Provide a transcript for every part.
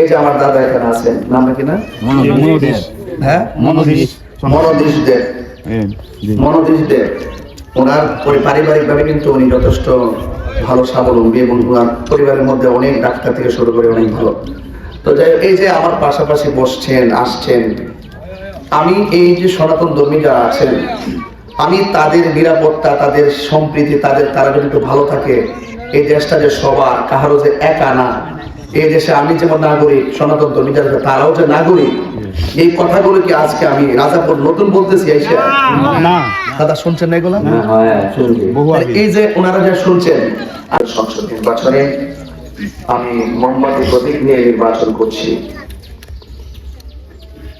এই যে আমার দাদা এখানে আছেন, নাম কি না? হ্যাঁ, মনোদেশ দেব। মনোদেশ দেব ওনার পারিবারিক ভাবে কিন্তু উনি যথেষ্ট ভালো স্বাবলম্বী এবং ওনার পরিবারের মধ্যে অনেক ডাক্তার থেকে শুরু করে অনেক ভালো। তো যাই হোক, এই যে আমার পাশাপাশি বসছেন আসছেন, আমি এই যে সনাতন ধর্মী যারা আছেন, আমি তাদের নিরাপত্তা, তাদের সম্প্রীতি, তারা যদি একটু ভালো থাকে, এই দেশটা যে সবার, কাহারও যে একা না, এই দেশে আমি যেমন নাগরিক, সনাতন ধর্মী যারা তারাও যে নাগরিক, এই কথাগুলো কি আজকে আমি রাজাপুর নতুন বলতেছি এসে না? দাদা শুনছেন না এগুলো? এই যে ওনারা যা শুনছেন, সংসদ নির্বাচনে আমি মোমবাতি প্রতীক নিয়ে নির্বাচন করছি।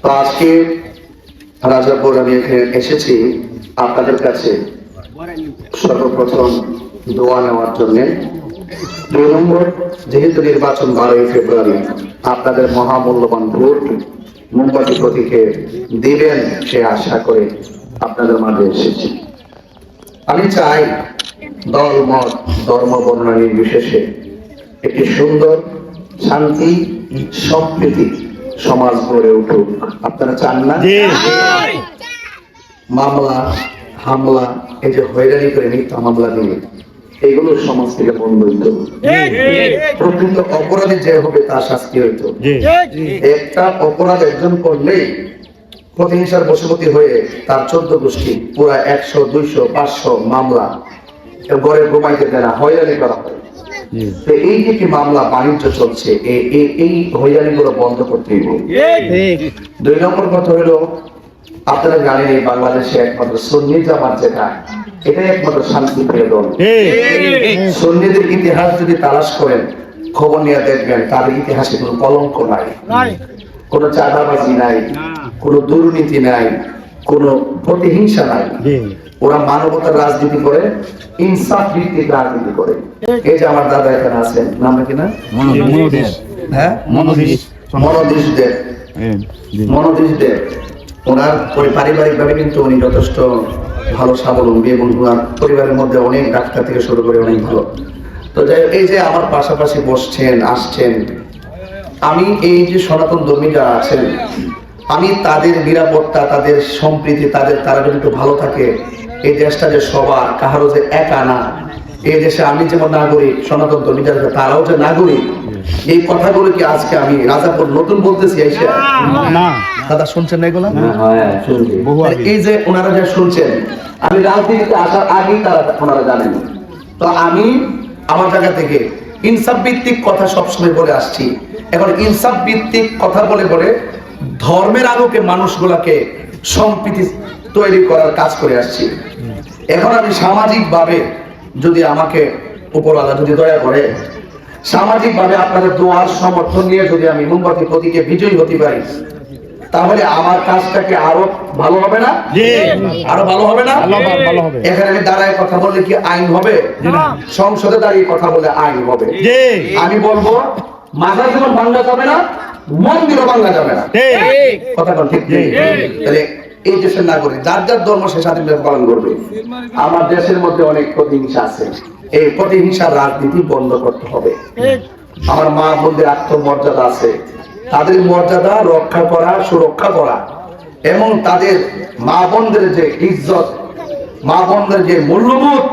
তো আজকে রাজাপুর আমি এখানে এসেছি আপনাদের কাছে সর্বপ্রথম দোয়া নেওয়ার জন্য। 2 নম্বর, যেহেতু নির্বাচন 12ই ফেব্রুয়ারি, আপনাদের মহামূল্যবান ভোট মোমবাতি প্রতীকে দিবেন সে আশা করে আপনাদের মাঝে এসেছি। আমি চাই দল মত ধর্ম বর্ণ নির্বিশেষে একটি সুন্দর শান্তি সম্প্রীতি সমাজ গড়ে উঠুক। আপনারা চান না? মামলা হামলা, এই যে হয়রানি করে মিথ্যা মামলা দিয়ে, এগুলো সমাজ থেকে বন্ধ হইত। প্রকৃত অপরাধী যে হবে তার শাস্তি হইত। একটা অপরাধ একজন করলেই প্রতিহিংসার বশবর্তী হয়ে তার 14 গোষ্ঠী পুরা 100, 200, 500 মামলা ঘরে ঘুমাইতে দেয় না, হয়রানি করা হয়। এই যে মামলা বাণিজ্য চলছে, এই হয়রানি গুলো বন্ধ করতে হবে। 2 নম্বর কথা হলো, আপনারা জানেন এই বাংলাদেশে একমাত্র সুন্নি জামাত যেটা, এটাই একমাত্র শান্তিপ্রিয় দল। সুন্নিদের ইতিহাস যদি তালাশ করেন, খবর নিয়ে দেখবেন তাদের ইতিহাসে কোনো কলঙ্ক নাই, কোনো চাঁদাবাজি নাই, কোনো দুর্নীতি নাই, কোনো প্রতিহিংসা নাই। ওরা মানবতার রাজনীতি করে, ইনসাফ ভিত্তিক রাজনীতি করে। এই যে আমার দাদা এখানে আছেন, নাম কি না? হ্যাঁ, মনোদেশ দেব। মনোদেশ দেব ওনার পারিবারিক ভাবে কিন্তু উনি যথেষ্ট ভালো স্বাবলম্বী এবং ওনার পরিবারের মধ্যে অনেক ডাক্তার থেকে শুরু করে অনেক ভালো। তো যাই হোক, এই যে আমার পাশাপাশি বসছেন আসছেন, আমি এই যে সনাতন ধর্মী যারা আছেন, আমি তাদের নিরাপত্তা, তাদের সম্প্রীতি, তারা যদি একটু ভালো থাকে, এই দেশটা যে সবার, কাহারও যে একা না, এই দেশে আমি যেমন নাগরিক, সনাতন ধর্মী যারা তারাও যে নাগরিক, এই কথাগুলো কি আজকে আমি রাজাপুর নতুন বলতেছি এসে না? দাদা শুনছেন না এগুলো? এই যে ওনারা যা শুনছেন, আমি রাজনীতিতে আসার আগেই ওনারা জানেন। তো আমি আমার জায়গা থেকে ইনসাফ ভিত্তিক কথা সবসময় বলে আসছি। এখন ইনসাফ ভিত্তিক কথা বলে বলে ধর্মের আলোকে মানুষগুলাকে সম্প্রীতি তৈরি করার কাজ করে আসছি। এখন আমি সামাজিক ভাবে যদি আমাকে উপরওয়ালা যদি দয়া করে, সামাজিক ভাবে আপনাদের দোয়ার সমর্থন নিয়ে যদি আমি মোমবাতি প্রতীকে বিজয়ী হতে পারি, তাহলে আমার কাজটাকে আরো ভালো হবে না? আরো ভালো হবে না? এখানে আমি দাঁড়ায় কথা বললে কি আইন হবে? সংসদে দাঁড়িয়ে কথা বলে আইন হবে। আমি বলবো মাথার জীবন ভাঙা যাবে না, মন্দিরও ভাঙা যাবে না। কথা বল ঠিক? তাহলে এই দেশের নাগরিক যার যার ধর্ম সে স্বাধীনভাবে পালন করবে। আমার দেশের মধ্যে অনেক প্রতিহিংসা আছে, এই প্রতিহিংসার রাজনীতি বন্ধ করতে হবে। আমার মা বোনদের আত্মমর্যাদা আছে, তাদের মর্যাদা রক্ষা করা, সুরক্ষা করা, এবং তাদের মা বোনদের যে ইজ্জত, মা বোনদের যে মূল্যবোধ,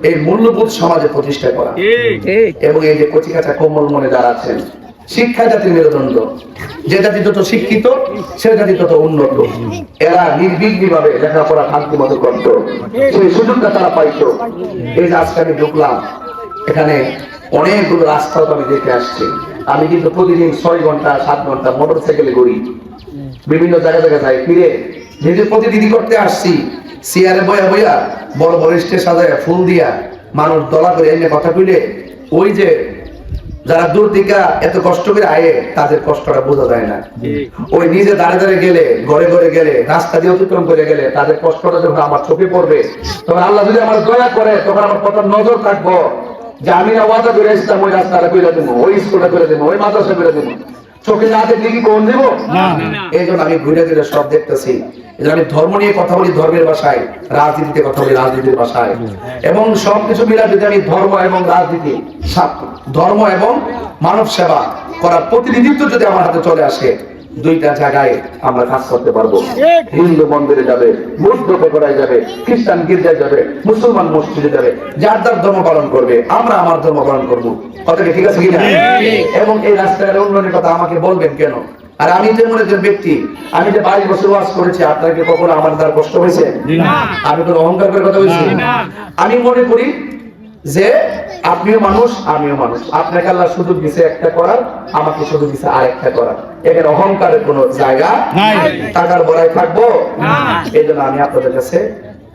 এই মূল্যবোধ সমাজে প্রতিষ্ঠা করা। এবং এই যে কচিকাঁচা কোমল মনে যারা আছেন, শিক্ষা জাতির মেরুদণ্ড, যে জাতি যত শিক্ষিত সে জাতি তত উন্নত। এরা নির্বিঘ্নি ভাবে লেখাপড়া শান্তি মতো করত, সেই সুযোগটা তারা পাইতো। এই যে আজকে আমি ঢুকলাম এখানে, অনেকগুলো রাস্তা আমি দেখে আসছি। আমি কিন্তু প্রতিদিন 6 ঘন্টা 7 ঘন্টা মোটর সাইকেলে ঘুরি, বিভিন্ন জায়গায় যাই, ফিরে যেহেতু প্রতিদিনই করতে আসছি, চেয়ারে বয়া বয়া বড় বড় স্টেজ সাজায় ফুল দিয়া মানুষ দলা করে এনে কথা কইলে, ওই যে যারা দূর থেকে এত কষ্ট করে আয়ে, তাদের কষ্টটা বোঝা যায় না। ওই নিজে দাঁড়ে দাঁড়ে গেলে, ঘরে ঘরে গেলে, রাস্তা দিয়ে অতিক্রম করে গেলে তাদের কষ্টটা যখন আমার চোখে পড়বে, তখন আল্লাহ যদি আমার দয়া করে, তখন আমার কথা নজর থাকবো যে আমি না ওয়াদা করে এসেছিলাম ওই রাস্তাটা করে দেবো, ওই স্কুলটা করে দেবো, ওই মাদ্রাসা করে দেবো। চোখে না দেখলে কি কোন দেবো? এই জন্য আমি ঘুরে ঘুরে সব দেখতেছি। আমি ধর্ম নিয়ে কথা বলি ধর্মের ভাষায়, রাজনীতিতে কথা বলি রাজনীতির ভাষায়, এবং সবকিছু মিলা যদি আমি ধর্ম এবং রাজনীতি, ধর্ম এবং মানব সেবা, করার প্রতিনিধিত্ব যদি আমার হাতে চলে আসে, দুইটা জায়গায় আমরা কাজ করতে পারবো। হিন্দু মন্দিরে যাবে, বৌদ্ধ পেগোড়ায় যাবে, খ্রিস্টান গির্জায় যাবে, মুসলমান মসজিদে যাবে, যার যার ধর্ম পালন করবে, আমরা আমার ধর্ম পালন করবো। কথা কি ঠিক আছে কিনা? এবং এই রাস্তার উন্নয়নের কথা আমাকে বলবেন কেন? আর আমি যেমন একজন ব্যক্তি, আমি যে 22 বছর ওয়াজ করেছি, আপনাকে কখনো আমার দ্বারা কষ্ট হয়েছে? আমি কোনো অহংকার করে কথা বলছি? আমি মনে করি যে আপনিও মানুষ, আমিও মানুষ। আপনাকে আল্লাহ সুযোগ দিছে একটা করার, আমাকে সুযোগ দিছে আরেকটা করার। এখানে অহংকারের কোনো জায়গা নাই, টাকার বড়াই থাকবো। এই জন্য আমি আপনাদের কাছে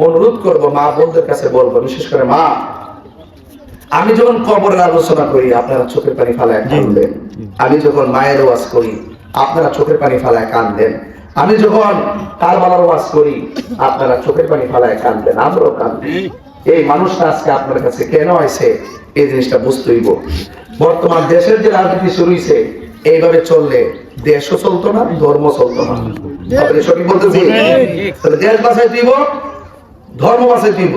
অনুরোধ করব, মা বোনদের কাছে বলবো, বিশেষ করে মা, আমি যখন কবরের আলোচনা করি আপনারা চোখের পানি ফালায় কাঁদেন। আমি যখন মায়ের ওয়াজ করি আপনারা চোখের পানি ফালায় কাঁদেন। আমি যখন কারবালার ওয়াজ করি আপনারা চোখের পানি ফালায় কাঁদেন, আমরাও কাঁদি। এই মানুষটা আজকে আপনার কাছে কেন আছে এই জিনিসটা বুঝতে হইব। বর্তমান দেশের যে রাজনীতি শুরু হয়েছে, এইভাবে চললে দেশও চলতো না, ধর্ম চলতো না। সঠিক বলতেছি? তাহলে দেশ বাঁচাই দিব, ধর্ম বাঁচাই দিব,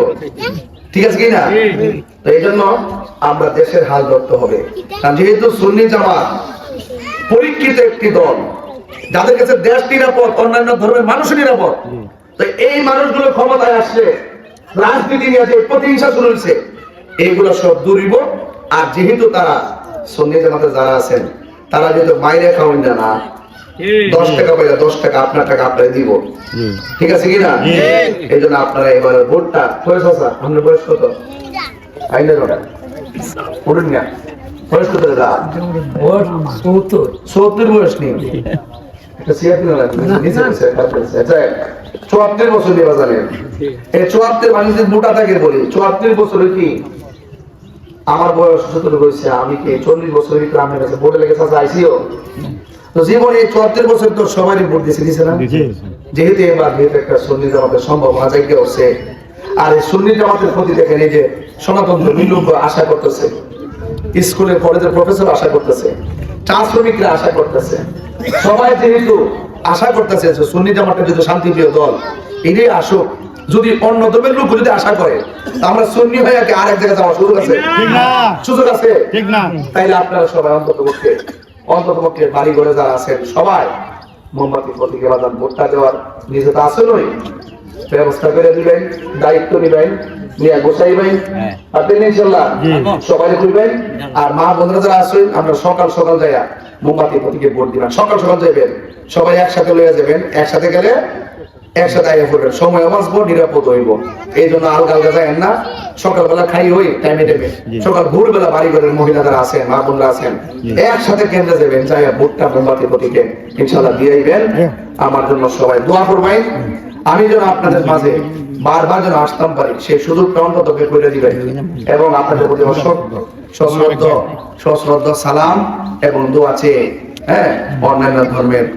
ঠিক আছে কিনা? তো এই জন্য আমরা দেশের হাল ধরতে হবে। কারণ যেহেতু সুন্নি জামাত পরীক্ষিত একটি দল, যাদের কাছে দেশ নিরাপদ, অন্যান্য ধর্মের মানুষ নিরাপদ, তো এই মানুষগুলো ক্ষমতায় আসলে রাজনীতি নিয়ে যে প্রতিহিংসা শুরু হয়েছে, এইগুলো সব দূরিব। আর যেহেতু তারা সুন্নি জামাতে যারা আছেন, তারা যেহেতু মাইরে খাওয়ান না, 10 টাকা পাইলে 10 টাকা আপনার টাকা আপনারা দিব, ঠিক আছে কিনা? এই জন্য আপনারা এবার ভোটটা বয়স আছে, আপনার বয়স কত? আইনে ওটা উঠুন না, বয়স কত? 70 বয়স নেই, একটা সিয়াতি না লাগবে, নিচে বসে 74 বছর দেওয়া জানেন। এই 74 মানুষের মোটা থাকে বলি, 74 বছরে কি আমার বয়স 17 হয়েছে, আমি কি 40 বছরের ভিতরে আমার কাছে ভোটে লেগেছে আইসিও? তো জীবনে 74 বছর তো সবারই ভোট দিছে না? যেহেতু এবার যেহেতু একটা সুন্নি জামাতের সম্ভাবনা জায়গা হচ্ছে, আর এই সুন্নি জামাতের প্রতি দেখেন এই যে সনাতন ধর্মী লোক আশা করতেছে, স্কুলের কলেজের প্রফেসর আশা করতেছে, চা শ্রমিকরা আশা করতেছে, সবাই যেহেতু আশা করতেছে যে সুন্নি জামাতের যদি শান্তিপ্রিয় দল এটাই আসুক। যদি অন্য ধর্মের লোক যদি আশা করে আমরা সুন্নি হয়ে আর এক জায়গায় যাওয়ার সুযোগ আছে? সুযোগ আছে, ঠিক না? তাইলে আপনারা সবাই অন্ততপক্ষে বাড়ি ঘরে যারা আছেন সবাই মোমবাতি প্রতীকে বাজান ভোটটা দেওয়ার নিজে তো আসলেই ব্যবস্থা করে দিবেন, দায়িত্ব নিবেন, নিয়ে গোছাইবেন, আপনি ইনশাআল্লাহ সবাই খুলবেন। আর মা বোনরা যারা আছেন আমরা সকাল সকাল যাইয়া মোমবাতি প্রতীকে ভোট দিবেন, সকাল সকাল যাইবেন, সবাই একসাথে লইয়া যাবেন, একসাথে গেলে একসাথে আইয়া পড়বেন, সময় বাঁচবো, নিরাপদ হইব। এই জন্য আলগা আলগা যায়েন না, সকালবেলা খাই হই টাইমে টাইমে, সকাল ভোরবেলা বাড়ি ঘরের মহিলা যারা আছেন, মা বোনরা আছেন, একসাথে কেন্দ্রে যাবেন, যাইয়া ভোটটা মোমবাতি প্রতীকে ইনশাআল্লাহ দিয়ে আইবেন। আমার জন্য সবাই দোয়া করবেন, আমি যেন আপনাদের মাঝে বারবার যেন আসতাম পারি সেই সুযোগটা অন্তত করে দিবেন। এবং আপনাদের প্রতি সশ্রদ্ধ সালাম এবং দোয়া চেয়ে, অন্যান্য ধর্মের